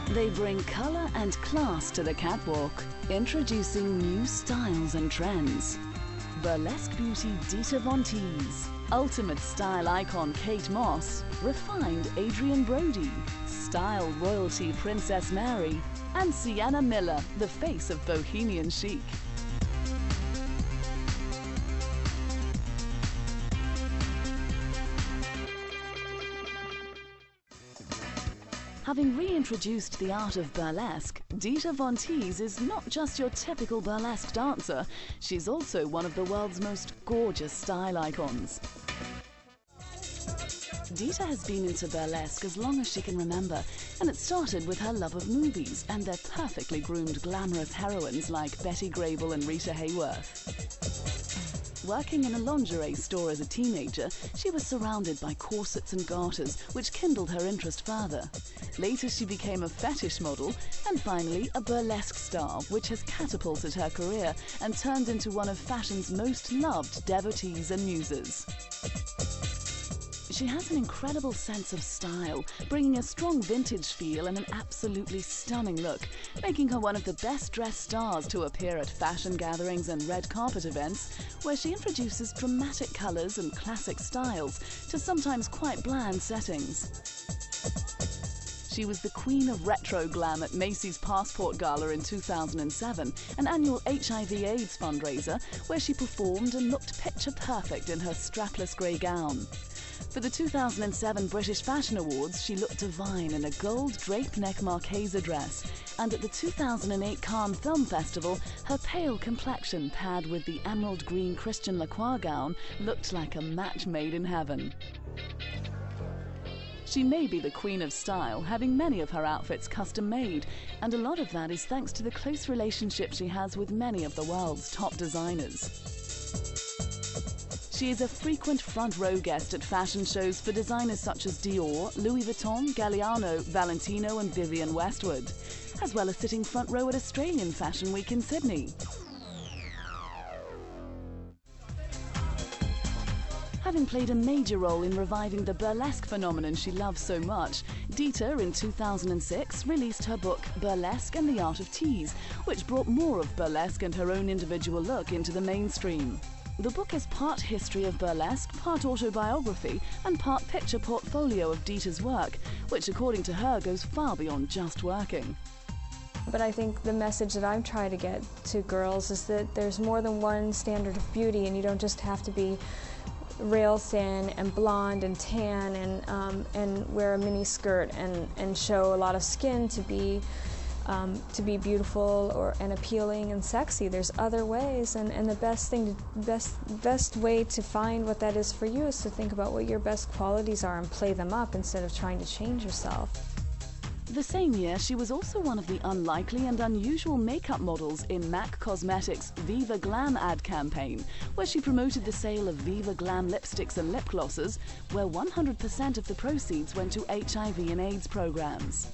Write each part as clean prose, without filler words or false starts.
They bring color and class to the catwalk, introducing new styles and trends. Burlesque beauty Dita Von Teese, ultimate style icon Kate Moss, refined Adrien Brody, style royalty Princess Mary, and Sienna Miller, the face of bohemian chic. Having reintroduced the art of burlesque, Dita Von Teese is not just your typical burlesque dancer, she's also one of the world's most gorgeous style icons. Dita has been into burlesque as long as she can remember, and it started with her love of movies and their perfectly groomed glamorous heroines like Betty Grable and Rita Hayworth. Working in a lingerie store as a teenager, she was surrounded by corsets and garters, which kindled her interest further. Later she became a fetish model, and finally a burlesque star, which has catapulted her career and turned into one of fashion's most loved devotees and muses. She has an incredible sense of style, bringing a strong vintage feel and an absolutely stunning look, making her one of the best-dressed stars to appear at fashion gatherings and red carpet events, where she introduces dramatic colours and classic styles to sometimes quite bland settings. She was the queen of retro glam at Macy's Passport Gala in 2007, an annual HIV/AIDS fundraiser, where she performed and looked picture perfect in her strapless grey gown. For the 2007 British Fashion Awards, she looked divine in a gold drape neck Marchesa dress, and at the 2008 Cannes Film Festival, her pale complexion paired with the emerald green Christian Lacroix gown looked like a match made in heaven. She may be the queen of style, having many of her outfits custom-made, and a lot of that is thanks to the close relationship she has with many of the world's top designers. She is a frequent front-row guest at fashion shows for designers such as Dior, Louis Vuitton, Galliano, Valentino and Vivienne Westwood, as well as sitting front row at Australian Fashion Week in Sydney. Having played a major role in reviving the burlesque phenomenon she loves so much, Dita in 2006 released her book Burlesque and the Art of Tease, which brought more of burlesque and her own individual look into the mainstream. The book is part history of burlesque, part autobiography, and part picture portfolio of Dita's work, which according to her goes far beyond just working. But I think the message that I'm trying to get to girls is that there's more than one standard of beauty, and you don't just have to be rail thin and blonde and tan and wear a mini skirt and show a lot of skin to be beautiful and appealing and sexy. There's other ways, and the best way to find what that is for you is to think about what your best qualities are and play them up instead of trying to change yourself. The same year, she was also one of the unlikely and unusual makeup models in MAC Cosmetics' Viva Glam ad campaign, where she promoted the sale of Viva Glam lipsticks and lip glosses, where 100% of the proceeds went to HIV and AIDS programs.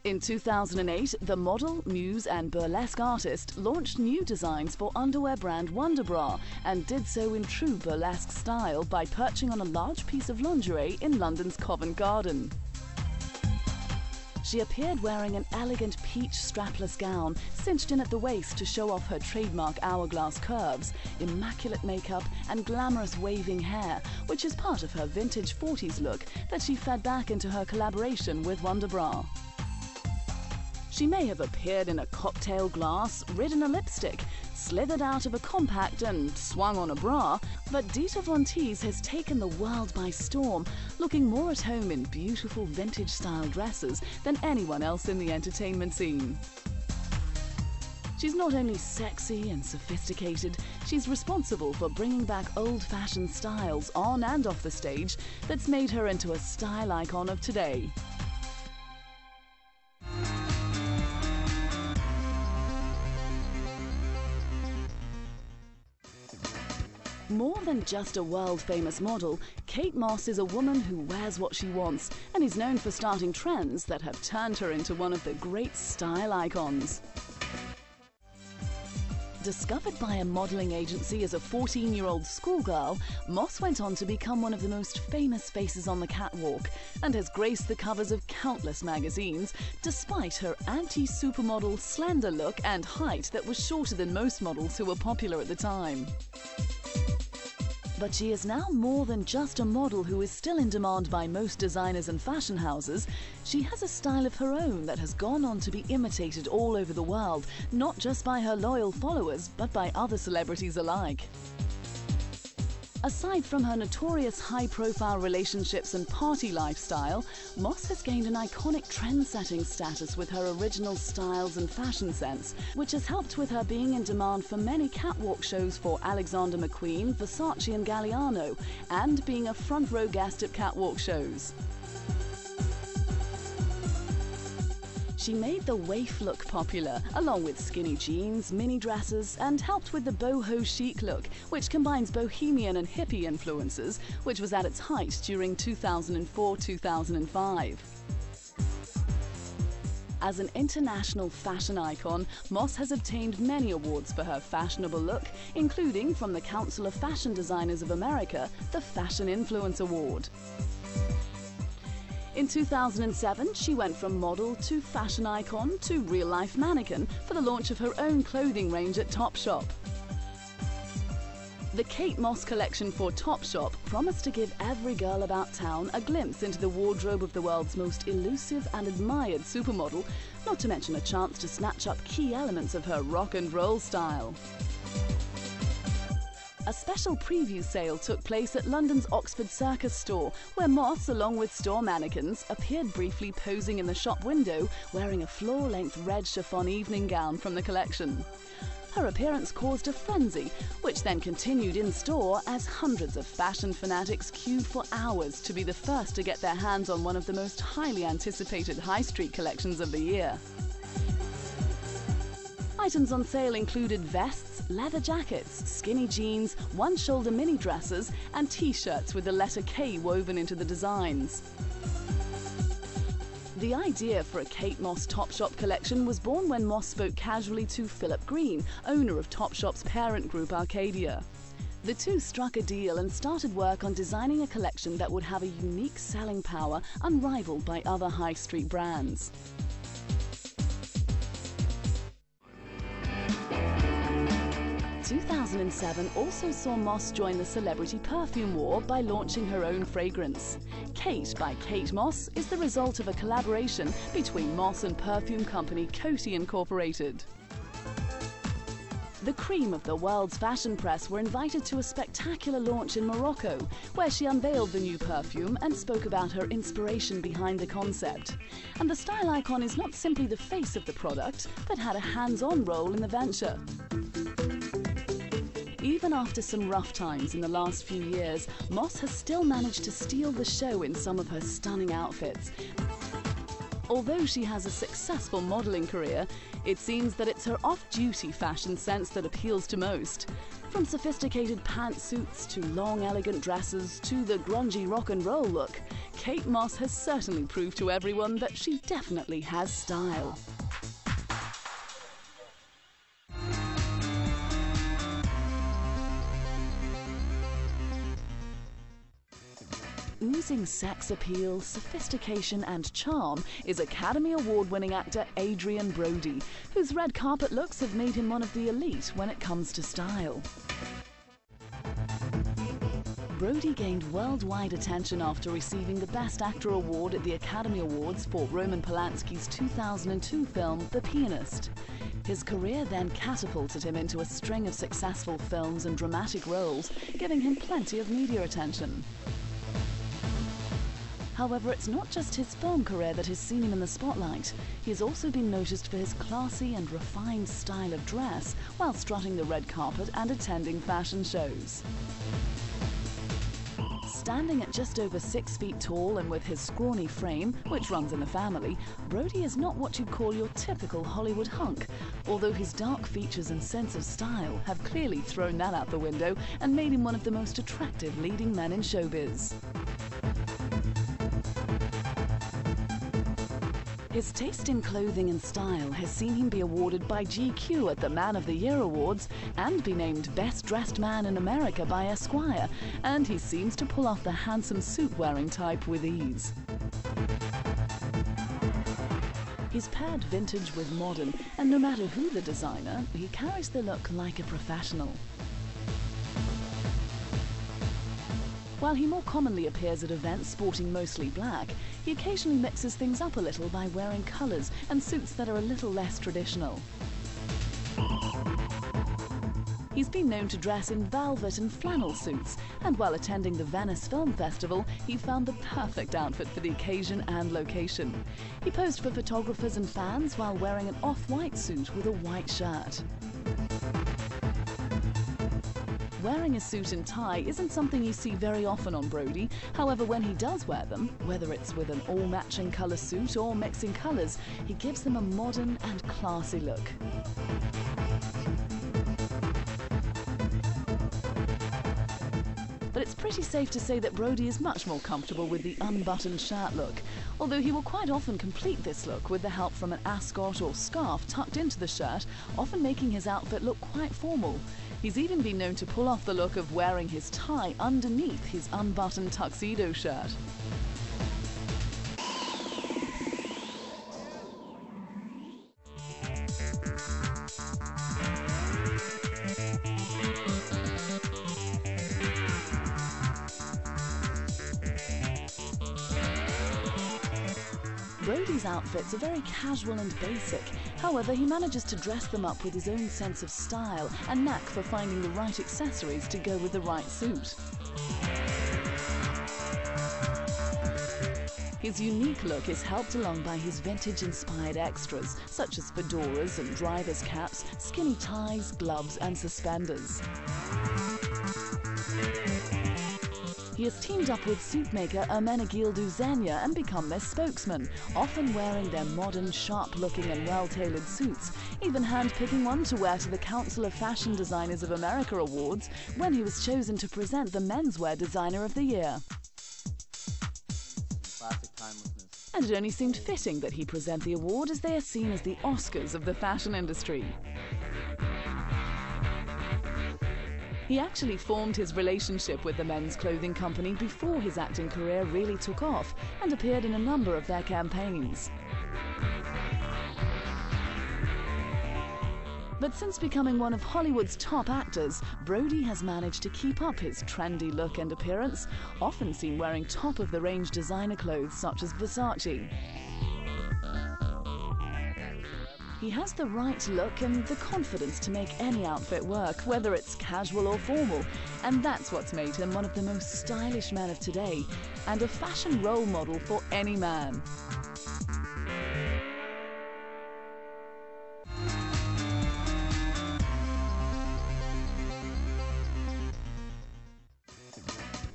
In 2008, the model, muse and burlesque artist launched new designs for underwear brand Wonder Bra, and did so in true burlesque style by perching on a large piece of lingerie in London's Covent Garden. She appeared wearing an elegant peach strapless gown, cinched in at the waist to show off her trademark hourglass curves, immaculate makeup and glamorous waving hair, which is part of her vintage 40s look that she fed back into her collaboration with Wonder Bra. She may have appeared in a cocktail glass, ridden a lipstick, slithered out of a compact and swung on a bra, but Dita Von Teese has taken the world by storm, looking more at home in beautiful vintage-style dresses than anyone else in the entertainment scene. She's not only sexy and sophisticated, she's responsible for bringing back old-fashioned styles on and off the stage that's made her into a style icon of today. More than just a world-famous model, Kate Moss is a woman who wears what she wants and is known for starting trends that have turned her into one of the great style icons. Discovered by a modelling agency as a 14-year-old schoolgirl, Moss went on to become one of the most famous faces on the catwalk and has graced the covers of countless magazines, despite her anti-supermodel slender look and height that was shorter than most models who were popular at the time. But she is now more than just a model who is still in demand by most designers and fashion houses. She has a style of her own that has gone on to be imitated all over the world, not just by her loyal followers, but by other celebrities alike. Aside from her notorious high-profile relationships and party lifestyle, Moss has gained an iconic trend-setting status with her original styles and fashion sense, which has helped with her being in demand for many catwalk shows for Alexander McQueen, Versace and Galliano, and being a front-row guest at catwalk shows. She made the waif look popular, along with skinny jeans, mini dresses, and helped with the boho chic look, which combines bohemian and hippie influences, which was at its height during 2004-2005. As an international fashion icon, Moss has obtained many awards for her fashionable look, including from the Council of Fashion Designers of America, the Fashion Influence Award. In 2007, she went from model to fashion icon to real-life mannequin for the launch of her own clothing range at Topshop. The Kate Moss collection for Topshop promised to give every girl about town a glimpse into the wardrobe of the world's most elusive and admired supermodel, not to mention a chance to snatch up key elements of her rock and roll style. A special preview sale took place at London's Oxford Circus store, where Moss, along with store mannequins, appeared briefly posing in the shop window wearing a floor-length red chiffon evening gown from the collection. Her appearance caused a frenzy, which then continued in store as hundreds of fashion fanatics queued for hours to be the first to get their hands on one of the most highly anticipated high street collections of the year. Items on sale included vests, leather jackets, skinny jeans, one-shoulder mini dresses, and t-shirts with the letter K woven into the designs. The idea for a Kate Moss Topshop collection was born when Moss spoke casually to Philip Green, owner of Topshop's parent group Arcadia. The two struck a deal and started work on designing a collection that would have a unique selling power unrivaled by other high street brands. 2007 also saw Moss join the celebrity perfume war by launching her own fragrance. Kate by Kate Moss is the result of a collaboration between Moss and perfume company Coty Incorporated. The cream of the world's fashion press were invited to a spectacular launch in Morocco, where she unveiled the new perfume and spoke about her inspiration behind the concept. And the style icon is not simply the face of the product, but had a hands-on role in the venture. Even after some rough times in the last few years, Moss has still managed to steal the show in some of her stunning outfits. Although she has a successful modelling career, it seems that it's her off-duty fashion sense that appeals to most. From sophisticated pantsuits to long, elegant dresses to the grungy rock and roll look, Kate Moss has certainly proved to everyone that she definitely has style. Oozing sex appeal, sophistication and charm is Academy Award-winning actor Adrien Brody, whose red carpet looks have made him one of the elite when it comes to style. Brody gained worldwide attention after receiving the Best Actor award at the Academy Awards for Roman Polanski's 2002 film The Pianist. His career then catapulted him into a string of successful films and dramatic roles, giving him plenty of media attention. However, it's not just his film career that has seen him in the spotlight. He has also been noticed for his classy and refined style of dress while strutting the red carpet and attending fashion shows. Standing at just over 6 feet tall and with his scrawny frame, which runs in the family, Brody is not what you'd call your typical Hollywood hunk, although his dark features and sense of style have clearly thrown that out the window and made him one of the most attractive leading men in showbiz. His taste in clothing and style has seen him be awarded by GQ at the Man of the Year Awards and be named Best Dressed Man in America by Esquire, and he seems to pull off the handsome suit-wearing type with ease. He's paired vintage with modern, and no matter who the designer, he carries the look like a professional. While he more commonly appears at events sporting mostly black, he occasionally mixes things up a little by wearing colours and suits that are a little less traditional. He's been known to dress in velvet and flannel suits, and while attending the Venice Film Festival, he found the perfect outfit for the occasion and location. He posed for photographers and fans while wearing an off-white suit with a white shirt. Wearing a suit and tie isn't something you see very often on Brody. However, when he does wear them, whether it's with an all-matching colour suit or mixing colours, he gives them a modern and classy look. But it's pretty safe to say that Brody is much more comfortable with the unbuttoned shirt look, although he will quite often complete this look with the help from an ascot or scarf tucked into the shirt, often making his outfit look quite formal. He's even been known to pull off the look of wearing his tie underneath his unbuttoned tuxedo shirt. Brody's outfits are very casual and basic. However, he manages to dress them up with his own sense of style and knack for finding the right accessories to go with the right suit. His unique look is helped along by his vintage-inspired extras, such as fedoras and driver's caps, skinny ties, gloves and suspenders. He has teamed up with suit maker Ermenegildo Xenia and become their spokesman, often wearing their modern, sharp-looking and well-tailored suits, even hand-picking one to wear to the Council of Fashion Designers of America Awards when he was chosen to present the Menswear Designer of the Year. Classic timelessness. And it only seemed fitting that he present the award, as they are seen as the Oscars of the fashion industry. He actually formed his relationship with the men's clothing company before his acting career really took off, and appeared in a number of their campaigns. But since becoming one of Hollywood's top actors, Brody has managed to keep up his trendy look and appearance, often seen wearing top-of-the-range designer clothes such as Versace. He has the right look and the confidence to make any outfit work, whether it's casual or formal, and that's what's made him one of the most stylish men of today, and a fashion role model for any man.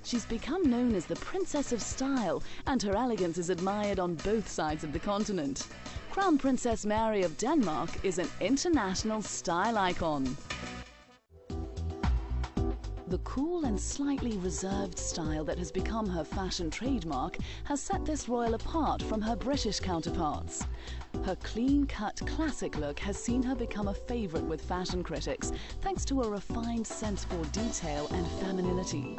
She's become known as the Princess of Style, and her elegance is admired on both sides of the continent. Crown Princess Mary of Denmark is an international style icon. The cool and slightly reserved style that has become her fashion trademark has set this royal apart from her British counterparts. Her clean-cut classic look has seen her become a favourite with fashion critics, thanks to a refined sense for detail and femininity.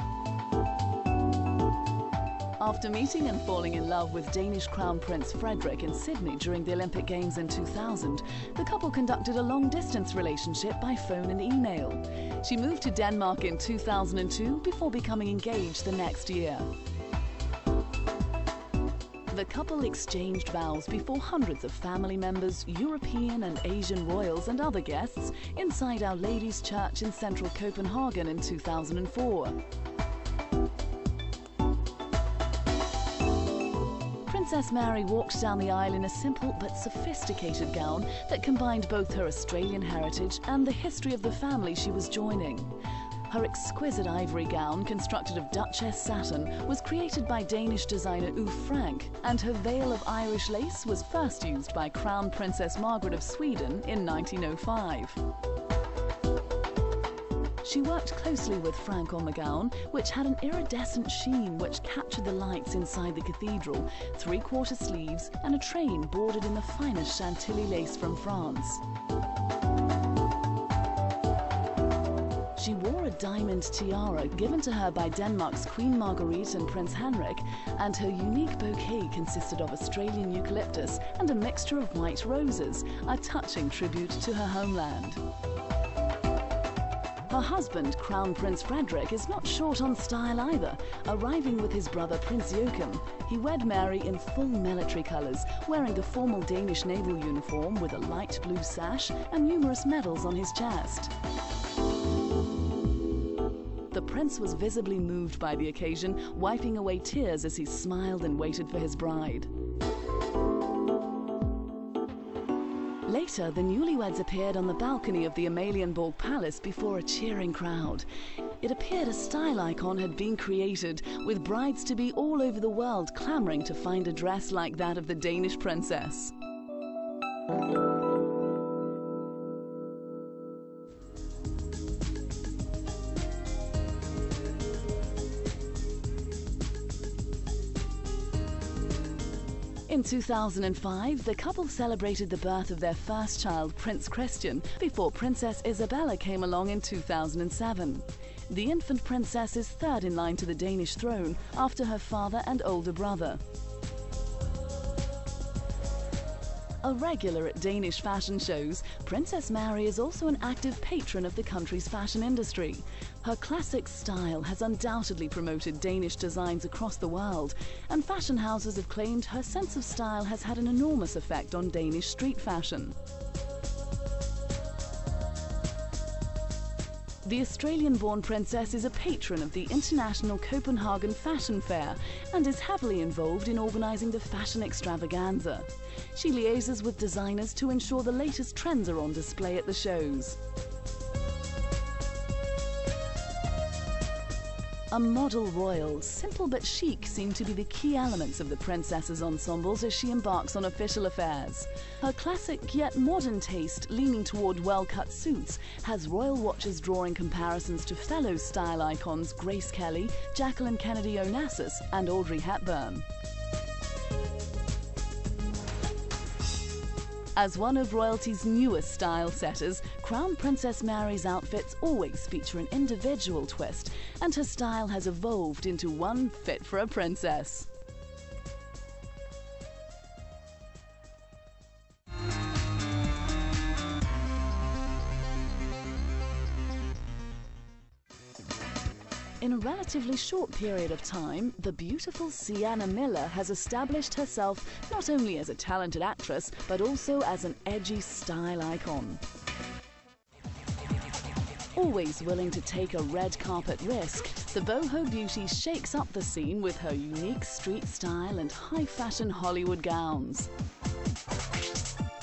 After meeting and falling in love with Danish Crown Prince Frederik in Sydney during the Olympic Games in 2000, the couple conducted a long-distance relationship by phone and email. She moved to Denmark in 2002 before becoming engaged the next year. The couple exchanged vows before hundreds of family members, European and Asian royals and other guests inside Our Lady's Church in central Copenhagen in 2004. Princess Mary walked down the aisle in a simple but sophisticated gown that combined both her Australian heritage and the history of the family she was joining. Her exquisite ivory gown, constructed of Duchess satin, was created by Danish designer Uffe Frank, and her veil of Irish lace was first used by Crown Princess Margaret of Sweden in 1905. She worked closely with Franck gown, which had an iridescent sheen which captured the lights inside the cathedral, three-quarter sleeves and a train bordered in the finest Chantilly lace from France. She wore a diamond tiara given to her by Denmark's Queen Marguerite and Prince Henrik, and her unique bouquet consisted of Australian eucalyptus and a mixture of white roses, a touching tribute to her homeland. Her husband, Crown Prince Frederik, is not short on style either. Arriving with his brother Prince Joachim, he wed Mary in full military colours, wearing the formal Danish naval uniform with a light blue sash and numerous medals on his chest. The prince was visibly moved by the occasion, wiping away tears as he smiled and waited for his bride. Later, the newlyweds appeared on the balcony of the Amalienborg Palace before a cheering crowd. It appeared a style icon had been created, with brides-to-be all over the world clamouring to find a dress like that of the Danish princess. In 2005, the couple celebrated the birth of their first child, Prince Christian, before Princess Isabella came along in 2007. The infant princess is third in line to the Danish throne, after her father and older brother. A regular at Danish fashion shows, Princess Mary is also an active patron of the country's fashion industry. Her classic style has undoubtedly promoted Danish designs across the world, and fashion houses have claimed her sense of style has had an enormous effect on Danish street fashion. The Australian-born princess is a patron of the International Copenhagen Fashion Fair and is heavily involved in organising the fashion extravaganza. She liaises with designers to ensure the latest trends are on display at the shows. A model royal, simple but chic seem to be the key elements of the princess's ensembles as she embarks on official affairs. Her classic yet modern taste, leaning toward well-cut suits, has royal watchers drawing comparisons to fellow style icons Grace Kelly, Jacqueline Kennedy Onassis and Audrey Hepburn. As one of royalty's newest style setters, Crown Princess Mary's outfits always feature an individual twist, and her style has evolved into one fit for a princess. In a relatively short period of time, the beautiful Sienna Miller has established herself not only as a talented actress, but also as an edgy style icon. Always willing to take a red carpet risk, the boho beauty shakes up the scene with her unique street style and high-fashion Hollywood gowns.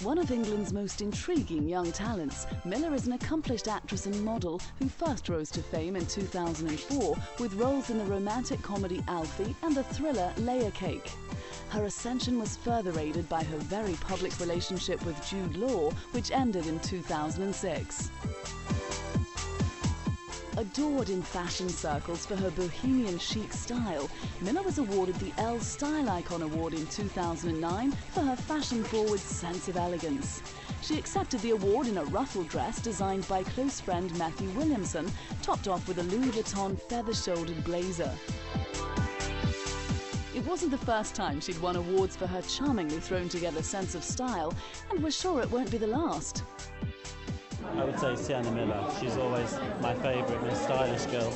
One of England's most intriguing young talents, Miller is an accomplished actress and model who first rose to fame in 2004 with roles in the romantic comedy Alfie and the thriller Layer Cake. Her ascension was further aided by her very public relationship with Jude Law, which ended in 2006. Adored in fashion circles for her bohemian chic style, Miller was awarded the Elle Style Icon Award in 2009 for her fashion-forward sense of elegance. She accepted the award in a ruffled dress designed by close friend Matthew Williamson, topped off with a Louis Vuitton feather-shouldered blazer. It wasn't the first time she'd won awards for her charmingly thrown-together sense of style, and was sure it won't be the last. I would say Sienna Miller. She's always my favourite, most stylish girl.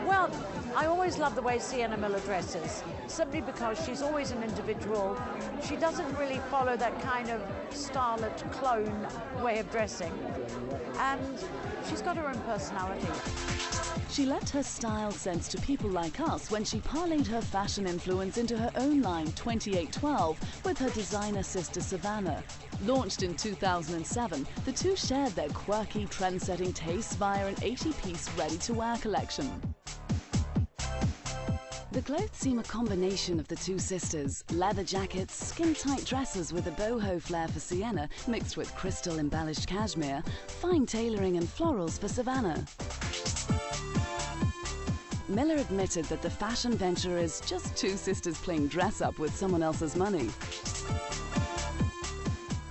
Well, I always love the way Sienna Miller dresses, simply because she's always an individual. She doesn't really follow that kind of starlet clone way of dressing, and she's got her own personality. She lent her style sense to people like us when she parlayed her fashion influence into her own line 2812 with her designer sister Savannah. Launched in 2007, the two shared their quirky, trend-setting tastes via an 80-piece ready-to-wear collection. The clothes seem a combination of the two sisters: leather jackets, skin-tight dresses with a boho flair for Sienna, mixed with crystal-embellished cashmere, fine tailoring and florals for Savannah. Miller admitted that the fashion venture is just two sisters playing dress-up with someone else's money.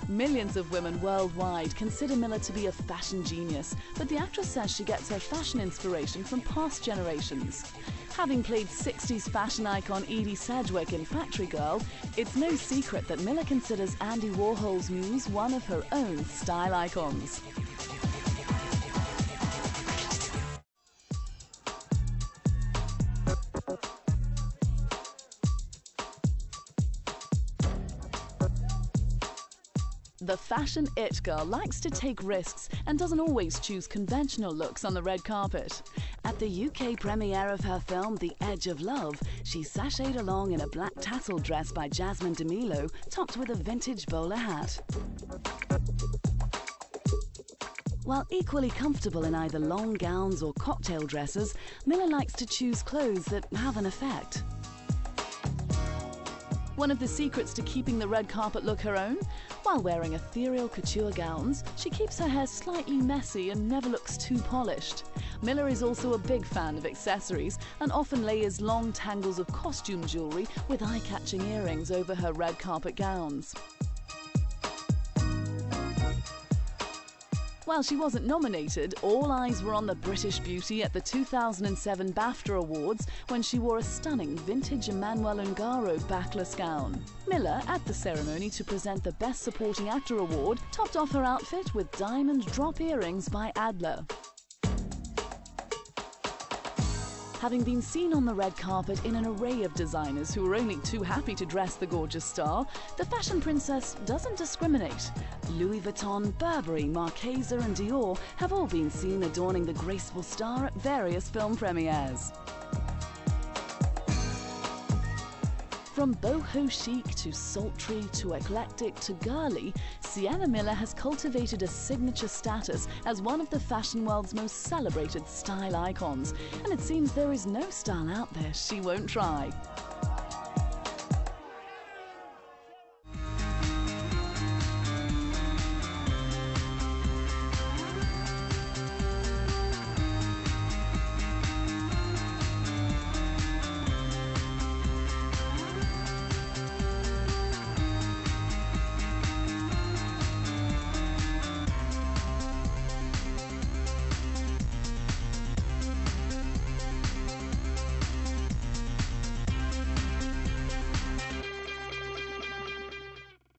Millions of women worldwide consider Miller to be a fashion genius, but the actress says she gets her fashion inspiration from past generations. Having played 60s fashion icon Edie Sedgwick in Factory Girl, it's no secret that Miller considers Andy Warhol's muse one of her own style icons. The fashion it girl likes to take risks and doesn't always choose conventional looks on the red carpet. At the UK premiere of her film The Edge of Love, she sashayed along in a black tassel dress by Jasmine DeMilo, topped with a vintage bowler hat. While equally comfortable in either long gowns or cocktail dresses, Miller likes to choose clothes that have an effect. One of the secrets to keeping the red carpet look her own? While wearing ethereal couture gowns, she keeps her hair slightly messy and never looks too polished. Miller is also a big fan of accessories and often layers long tangles of costume jewellery with eye-catching earrings over her red carpet gowns. While she wasn't nominated, all eyes were on the British beauty at the 2007 BAFTA Awards when she wore a stunning vintage Emmanuel Ungaro backless gown. Miller, at the ceremony to present the Best Supporting Actor award, topped off her outfit with diamond drop earrings by Adler. Having been seen on the red carpet in an array of designers who were only too happy to dress the gorgeous star, the fashion princess doesn't discriminate. Louis Vuitton, Burberry, Markaları and Dior have all been seen adorning the graceful star at various film premieres. From boho chic to sultry to eclectic to girly, Sienna Miller has cultivated a signature status as one of the fashion world's most celebrated style icons, and it seems there is no style out there she won't try.